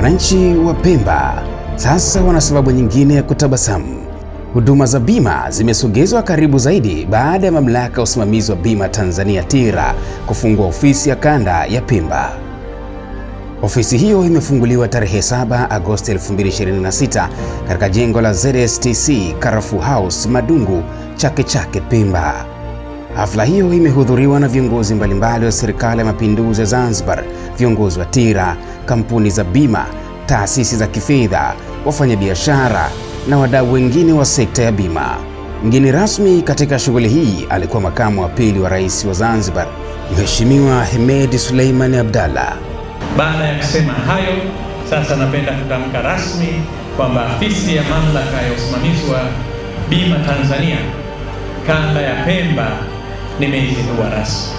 Wananchi wa Pemba sasa wana sababu nyingine ya kutabasamu. Huduma za bima zimesogezwa karibu zaidi baada ya Mamlaka ya Usimamizi wa Bima Tanzania TIRA kufungua ofisi ya kanda ya Pemba. Ofisi hiyo imefunguliwa tarehe 7 Agosti 2026 katika jengo la ZSTC Carrefour House Madungu, Chake Chake, Pemba. Hafla hiyo imehudhuriwa na viongozi mbalimbali wa Serikali ya Mapinduzi ya Zanzibar, viongozi wa TIRA, kampuni za bima, taasisi za kifedha, wafanyabiashara na wadau wengine wa sekta ya bima. Mgeni rasmi katika shughuli hii alikuwa Makamu wa Pili wa Rais wa Zanzibar, Mheshimiwa Hemed Suleiman Abdalla. Baada ya kusema hayo, sasa napenda kutamka rasmi kwamba Afisi ya Mamlaka ya Usimamizi wa Bima Tanzania Kanda ya Pemba nimeizindua rasmi.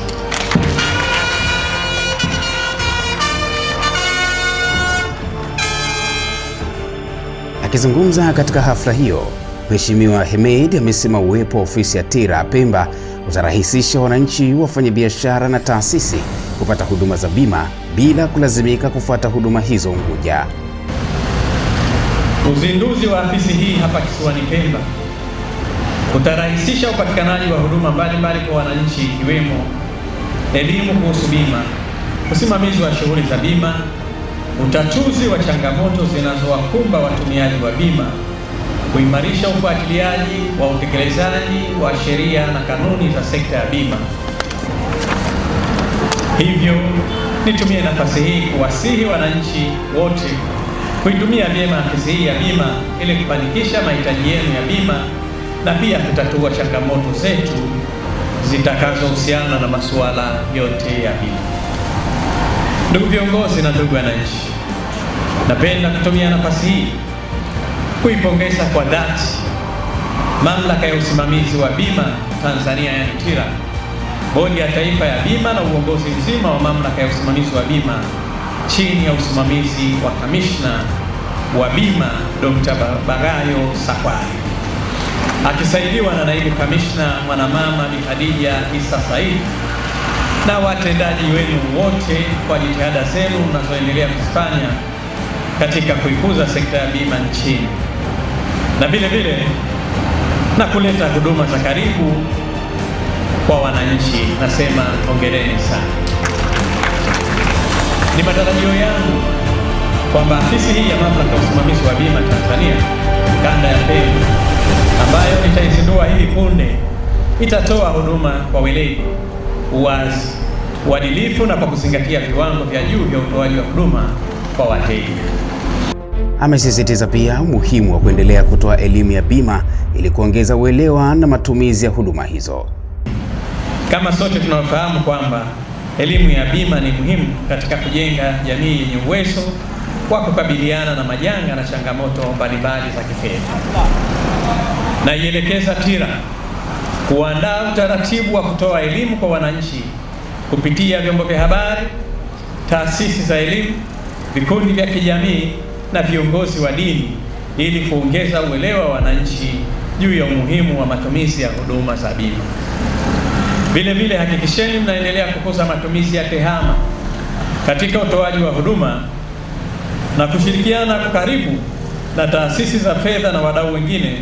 Akizungumza katika hafla hiyo, Mheshimiwa Hemed amesema uwepo wa ofisi ya TIRA Pemba utarahisisha wananchi, wafanyabiashara na taasisi kupata huduma za bima bila kulazimika kufuata huduma hizo Unguja. Uzinduzi wa afisi hii hapa kisiwani Pemba utarahisisha upatikanaji wa huduma mbalimbali kwa wananchi, ikiwemo elimu kuhusu bima, usimamizi wa shughuli za bima, utatuzi wa changamoto zinazowakumba watumiaji wa bima, kuimarisha ufuatiliaji wa utekelezaji wa sheria na kanuni za sekta ya bima. Hivyo nitumie nafasi hii kuwasihi wananchi wote kuitumia vyema afisi hii ya bima ili kufanikisha mahitaji yenu ya bima na pia kutatua changamoto zetu zitakazohusiana na masuala yote ya bima. Ndugu viongozi na ndugu wananchi, napenda kutumia nafasi hii kuipongeza kwa dhati Mamlaka ya Usimamizi wa Bima Tanzania yani TIRA, Bodi ya Taifa ya Bima na uongozi mzima wa Mamlaka ya Usimamizi wa Bima chini ya usimamizi wa Kamishna wa Bima Dr. Bagayo Sakwari, akisaidiwa na Naibu Kamishna Mwanamama Bi Khadija Isa Said na watendaji wenu wote kwa jitihada zenu mnazoendelea kufanya katika kuikuza sekta ya bima nchini na vile vile na kuleta huduma za karibu kwa wananchi. Nasema hongereni sana. Ni matarajio yangu kwamba afisi hii ya Mamlaka ya Usimamizi wa Bima Tanzania Kanda ya Pemba, ambayo nitaizindua hivi punde, itatoa huduma kwa weledi, uwazi, uadilifu na kwa kuzingatia viwango vya juu vya utoaji wa huduma kwa wateja. Amesisitiza pia umuhimu wa kuendelea kutoa elimu ya bima ili kuongeza uelewa na matumizi ya huduma hizo. Kama sote tunafahamu kwamba elimu ya bima ni muhimu katika kujenga jamii yenye uwezo wa kukabiliana na majanga na changamoto mbalimbali za kifedha. Na ielekeza TIRA kuandaa utaratibu wa kutoa elimu kwa wananchi kupitia vyombo vya habari, taasisi za elimu, vikundi vya kijamii na viongozi wa dini ili kuongeza uelewa wa wananchi juu ya umuhimu wa matumizi ya huduma za bima. Vile vile hakikisheni mnaendelea kukuza matumizi ya TEHAMA katika utoaji wa huduma na kushirikiana kwa karibu na taasisi za fedha na wadau wengine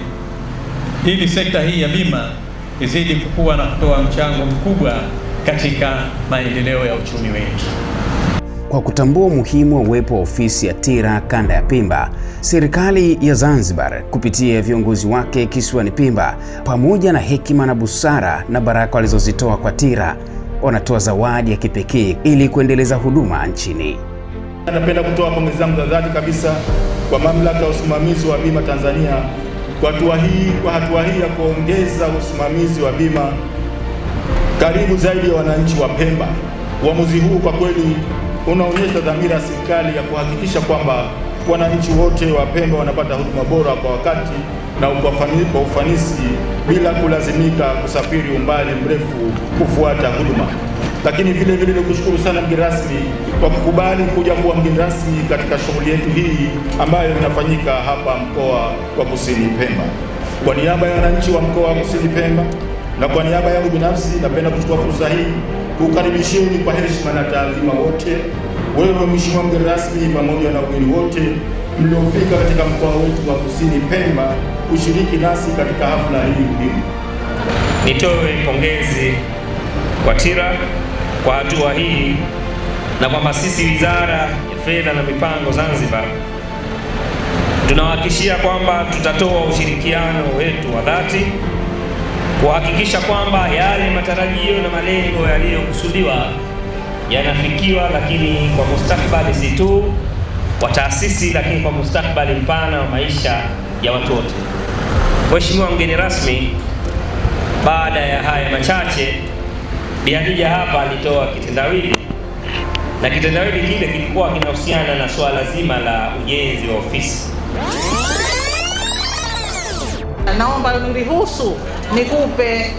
ili sekta hii ya bima izidi kukua na kutoa mchango mkubwa katika maendeleo ya uchumi wetu. Kwa kutambua umuhimu wa uwepo wa ofisi ya TIRA Kanda ya Pemba, Serikali ya Zanzibar kupitia viongozi wake kisiwani Pemba, pamoja na hekima na busara na baraka walizozitoa kwa TIRA, wanatoa zawadi ya kipekee ili kuendeleza huduma nchini. Napenda kutoa pongezi zangu za dhati kabisa kwa Mamlaka ya Usimamizi wa Bima Tanzania kwa hatua hii ya kuongeza usimamizi wa bima karibu zaidi ya wananchi wa Pemba. Uamuzi huu kwa kweli unaonyesha dhamira ya serikali ya kuhakikisha kwamba wananchi wote wa Pemba wanapata huduma bora kwa wakati na kwa ufanisi bila kulazimika kusafiri umbali mrefu kufuata huduma. Lakini vile vile nikushukuru sana mgeni rasmi kwa kukubali kuja kuwa mgeni rasmi katika shughuli yetu hii ambayo inafanyika hapa mkoa wa Kusini Pemba. Kwa niaba ya wananchi wa mkoa wa Kusini Pemba na kwa niaba yangu binafsi, napenda kuchukua fursa hii kukaribisheni kwa heshima na taadhima wote wewe Mheshimiwa mgeni rasmi pamoja na wageni wote mliofika katika mkoa wetu wa Kusini Pemba kushiriki nasi katika hafla hii muhimu. Nitoe pongezi kwa TIRA kwa hatua hii na kwamba sisi Wizara ya Fedha na Mipango Zanzibar tunawahakikishia kwamba tutatoa ushirikiano wetu wa dhati kuhakikisha kwamba yale matarajio na malengo yaliyokusudiwa yanafikiwa, lakini kwa mustakabali si tu wa taasisi, lakini kwa mustakabali mpana wa maisha ya watu wote. Mheshimiwa mgeni rasmi, baada ya haya machache, Bi Khadija hapa alitoa kitendawili, na kitendawili kile kilikuwa kinahusiana na swala zima la ujenzi wa ofisi. Naomba uniruhusu nikupe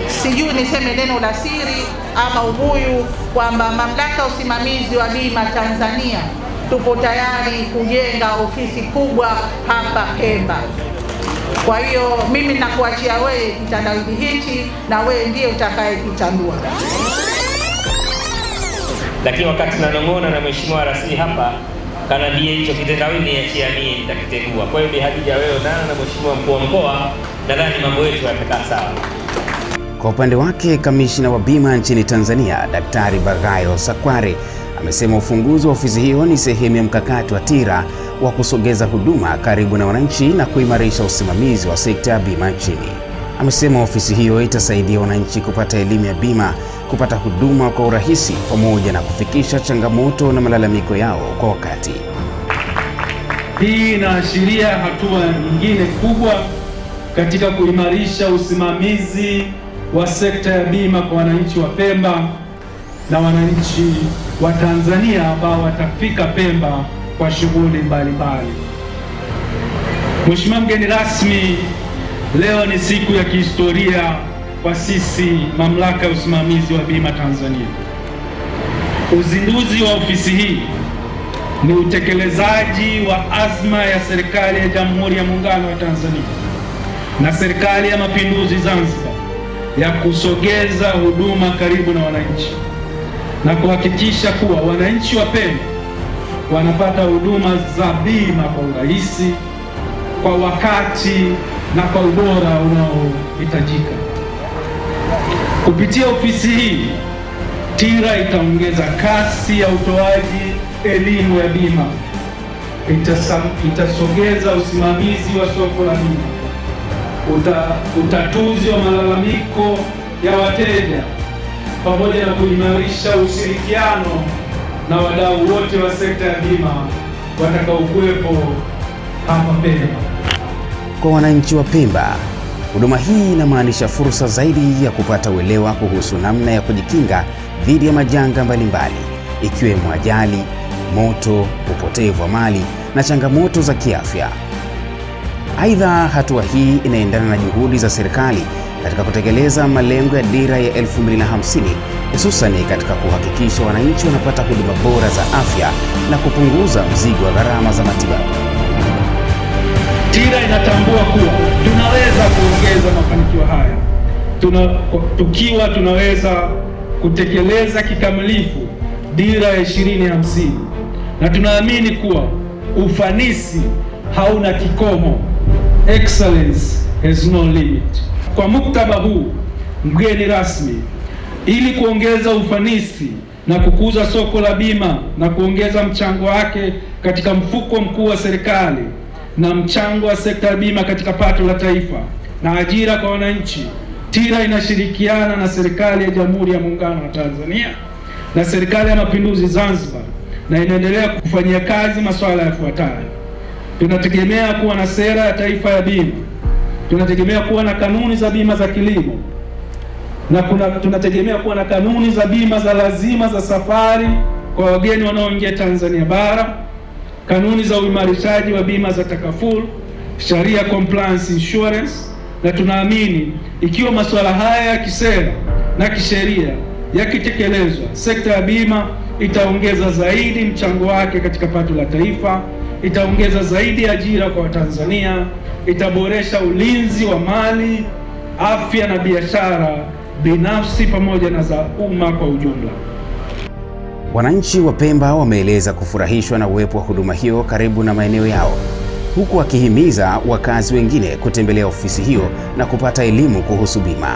sijui niseme neno la siri ama ubuyu kwamba Mamlaka ya Usimamizi wa Bima Tanzania tupo tayari kujenga ofisi kubwa hapa Pemba. Kwa hiyo mimi nakuachia wewe kitendawili hichi na wewe ndiye utakayekitandua. Lakini wakati nanong'ona na Mheshimiwa Rasmi hapa kanambia hicho kitendawili niachianie nitakitegua. Kwa hiyo Bi Khadija, wewe na Mheshimiwa mkuu wa mkoa, nadhani mambo yetu yatakaa sawa. Kwa upande wake, kamishna wa bima nchini Tanzania Daktari Bagayo Sakware amesema ufunguzi wa ofisi hiyo ni sehemu ya mkakati wa TIRA wa kusogeza huduma karibu na wananchi na kuimarisha usimamizi wa sekta ya bima nchini. Amesema ofisi hiyo itasaidia wananchi kupata elimu ya bima, kupata huduma kwa urahisi, pamoja na kufikisha changamoto na malalamiko yao kwa wakati. Hii inaashiria hatua nyingine kubwa katika kuimarisha usimamizi wa sekta ya bima kwa wananchi wa Pemba na wananchi wa Tanzania ambao watafika Pemba kwa shughuli mbalimbali. Mheshimiwa mgeni rasmi, leo ni siku ya kihistoria kwa sisi Mamlaka ya Usimamizi wa Bima Tanzania. Uzinduzi wa ofisi hii ni utekelezaji wa azma ya Serikali ya Jamhuri ya Muungano wa Tanzania na Serikali ya Mapinduzi Zanzibar ya kusogeza huduma karibu na wananchi na kuhakikisha kuwa wananchi wa Pemba wanapata huduma za bima kwa urahisi, kwa wakati na kwa ubora unaohitajika. Kupitia ofisi hii, TIRA itaongeza kasi ya utoaji elimu ya bima, itasogeza usimamizi wa soko la bima, utatuzi wa malalamiko ya wateja, pamoja na kuimarisha ushirikiano na wadau wote wa sekta ya bima watakaokuwepo hapa Pemba. Kwa wananchi wa Pemba, huduma hii inamaanisha fursa zaidi ya kupata uelewa kuhusu namna ya kujikinga dhidi ya majanga mbalimbali, ikiwemo ajali, moto, upotevu wa mali na changamoto za kiafya. Aidha, hatua hii inaendana na juhudi za serikali katika kutekeleza malengo ya Dira ya 2050, hususani katika kuhakikisha wananchi wanapata huduma bora za afya na kupunguza mzigo wa gharama za matibabu. TIRA inatambua kuwa tunaweza kuongeza mafanikio haya tukiwa tunaweza kutekeleza kikamilifu Dira ya 2050, na tunaamini kuwa ufanisi hauna kikomo. Excellence has no limit. Kwa muktadha huu, mgeni rasmi, ili kuongeza ufanisi na kukuza soko la bima na kuongeza mchango wake katika mfuko mkuu wa serikali na mchango wa sekta ya bima katika pato la taifa na ajira kwa wananchi, TIRA inashirikiana na Serikali ya Jamhuri ya Muungano wa Tanzania na Serikali ya Mapinduzi Zanzibar, na inaendelea kufanyia kazi masuala yafuatayo. Tunategemea kuwa na sera ya taifa ya bima, tunategemea kuwa na kanuni za bima za kilimo, na tunategemea kuwa na kanuni za bima za lazima za safari kwa wageni wanaoingia Tanzania bara, kanuni za uimarishaji wa bima za takaful, sharia compliance insurance, na tunaamini ikiwa masuala haya ya kisera na kisheria yakitekelezwa, sekta ya bima itaongeza zaidi mchango wake katika pato la taifa, itaongeza zaidi ajira kwa Watanzania, itaboresha ulinzi wa mali, afya na biashara binafsi pamoja na za umma kwa ujumla. Wananchi wa Pemba wameeleza kufurahishwa na uwepo wa huduma hiyo karibu na maeneo yao, huku wakihimiza wakazi wengine kutembelea ofisi hiyo na kupata elimu kuhusu bima.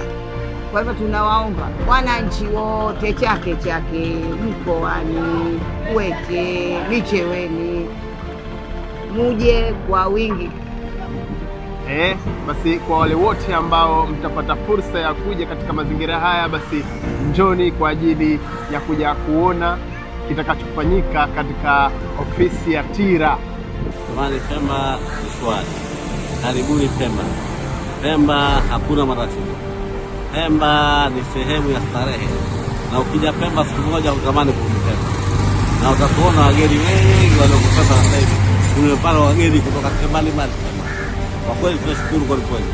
Kwa hivyo tunawaomba wananchi wote Chake Chake, mkoani, Wete, Micheweni, muje kwa wingi. Basi kwa wale wote ambao mtapata fursa ya kuja katika mazingira haya, basi njoni kwa ajili ya kuja kuona kitakachofanyika katika ofisi ya TIRA. Jamani, Pemba ni shwari. Karibuni Pemba. Pemba hakuna matatizo. Pemba ni sehemu ya starehe, na ukija Pemba siku moja utamani kurudi Pemba, na utakuona wageni wengi waliokutoka sasa hivi. Tumepata wageni kutoka mbalimbali. Kwa kweli tunashukuru kwa kweli.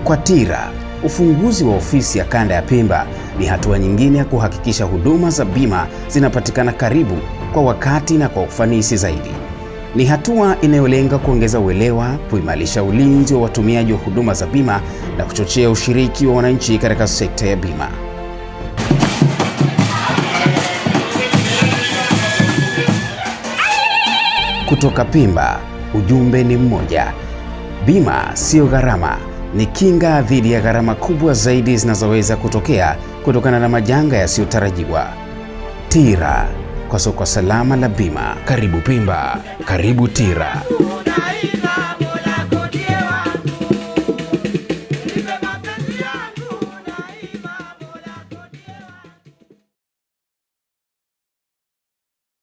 Kwa TIRA, ufunguzi wa ofisi ya kanda ya Pemba ni hatua nyingine ya kuhakikisha huduma za bima zinapatikana karibu, kwa wakati na kwa ufanisi zaidi. Ni hatua inayolenga kuongeza uelewa, kuimarisha ulinzi wa watumiaji wa huduma za bima na kuchochea ushiriki wa wananchi katika sekta ya bima. Kutoka Pemba, ujumbe ni mmoja. Bima sio gharama, ni kinga dhidi ya gharama kubwa zaidi zinazoweza kutokea kutokana na majanga yasiyotarajiwa. TIRA, kwa soko salama la bima. Karibu Pemba, karibu TIRA.